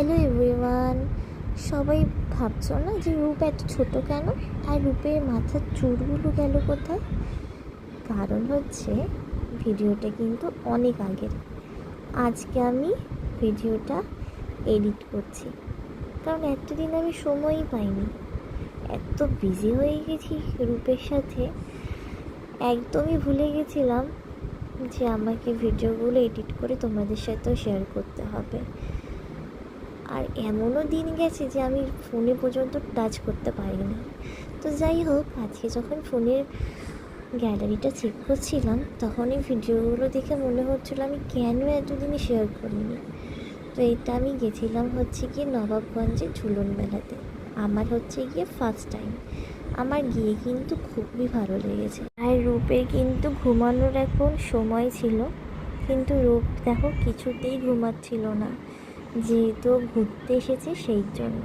Hello everyone, সবাই ভাবছো না যে রূপ এত ছোট কেন, আর রূপের মাথার চুলগুলো গেল কোথায়? কারণ হচ্ছে ভিডিওটা কিন্তু অনেক আগের। আজকে আমি ভিডিওটা এডিট করছি, কারণ এতদিন আমি সময়ই পাইনি, এত বিজি হয়ে গেছি রূপের সাথে, একদমই ভুলে গেছিলাম যে আমাকে ভিডিওগুলো এডিট করে তোমাদের সাথেও শেয়ার করতে হবে। আর এমনও দিন গেছে যে আমি ফোনে পর্যন্ত টাচ করতে পারিনি। তো যাই হোক, আজকে যখন ফোনের গ্যালারিটা চেক করছিলাম তখন এই ভিডিওগুলো দেখে মনে হচ্ছিলো আমি কেন এতদিনই শেয়ার করিনি। তো এটা আমি গেছিলাম হচ্ছে গিয়ে নবাবগঞ্জে ঝুলন মেলাতে। আমার হচ্ছে গিয়ে ফার্স্ট টাইম, আমার গিয়ে কিন্তু খুবই ভালো লেগেছে। আর রূপের কিন্তু ঘুমানোর এখন সময় ছিল, কিন্তু রূপ দেখো কিছুতেই ঘুমাচ্ছিল না, যেহেতু ঘুরতে এসেছে সেই জন্য।